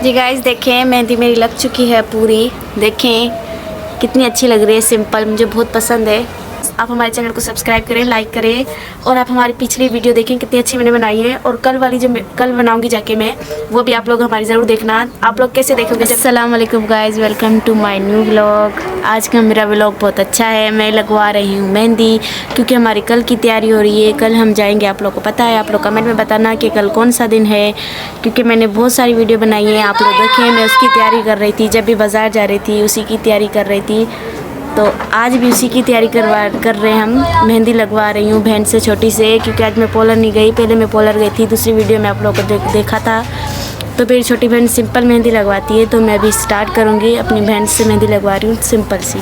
जी guys देखें, मेहंदी मेरी लग चुकी है पूरी। देखें कितनी अच्छी लग रही है, सिंपल, मुझे बहुत पसंद है। आप हमारे चैनल को सब्सक्राइब करें, लाइक करें और आप हमारी पिछली वीडियो देखें कितनी अच्छी मैंने बनाई है। और कल वाली जो कल बनाऊंगी जाके मैं, वो भी आप लोग हमारी ज़रूर देखना। आप लोग कैसे देखोगे? अस्सलाम वालेकुम guys, welcome to my new vlog. आज का मेरा व्लॉग बहुत अच्छा है। मैं लगवा रही हूँ मेहंदी क्योंकि हमारी कल की तैयारी हो रही है। कल हम जाएंगे, आप लोग को पता है। आप लोग कमेंट में बताना कि कल कौन सा दिन है, क्योंकि मैंने बहुत सारी वीडियो बनाई है। आप लोग देखें, मैं उसकी तैयारी कर रही थी। जब भी बाज़ार जा रही थी उसी की तैयारी कर रही थी, तो आज भी उसी की तैयारी कर रहे हैं हम। मेहंदी लगवा रही हूँ बहन से, छोटी से, क्योंकि आज मैं पोलर नहीं गई। पहले मैं पोलर गई थी, दूसरी वीडियो में आप लोगों को देखा था। तो मेरी छोटी बहन सिंपल मेहंदी लगवाती है, तो मैं अभी स्टार्ट करूँगी। अपनी बहन से मेहंदी लगवा रही हूँ सिंपल सी।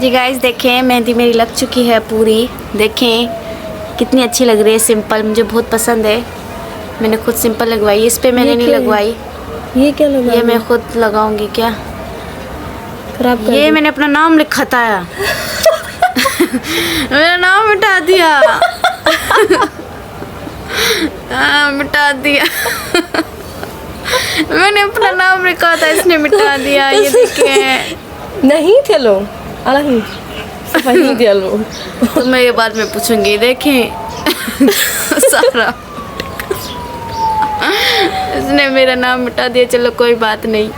जी गाइस देखें, मेहंदी मेरी लग चुकी है पूरी। देखें कितनी अच्छी लग रही है, सिंपल, मुझे बहुत पसंद है। मैंने खुद सिंपल लगवाई, इस पे मैंने नहीं लगवाई। ये क्या लगा? ये मैं खुद लगाऊंगी। क्या खराब कर ये मैंने अपना नाम लिखा था मेरा नाम मिटा दिया मिटा दिया मैंने अपना नाम लिखा था, इसने मिटा दिया। ये देखें, नहीं चलो अलग सफाई चलो। तो मैं ये बाद में पूछूंगी। देखें सारा इसने मेरा नाम मिटा दिया। चलो कोई बात नहीं।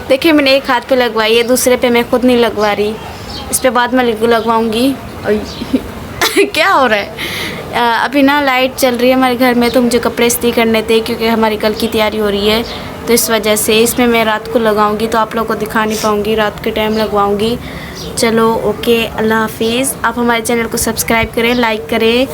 देखिए मैंने एक हाथ पे लगवाई है, दूसरे पे मैं खुद नहीं लगवा रही। इस पे बाद में लगवाऊंगी। क्या हो रहा है? अभी ना लाइट चल रही है हमारे घर में, तो मुझे कपड़े इस्त्री करने थे क्योंकि हमारी कल की तैयारी हो रही है। तो इस वजह से इसमें मैं रात को लगाऊंगी, तो आप लोगों को दिखा नहीं पाऊंगी। रात के टाइम लगवाऊंगी। चलो ओके, अल्लाह हाफिज़। आप हमारे चैनल को सब्सक्राइब करें, लाइक करें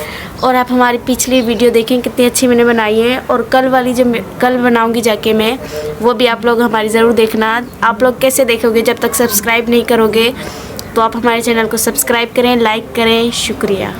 और आप हमारी पिछली वीडियो देखें कितनी अच्छी मैंने बनाई है। और कल वाली जो कल बनाऊंगी जाके मैं, वो भी आप लोग हमारी ज़रूर देखना। आप लोग कैसे देखोगे? जब तक सब्सक्राइब नहीं करोगे, तो आप हमारे चैनल को सब्सक्राइब करें, लाइक करें। शुक्रिया।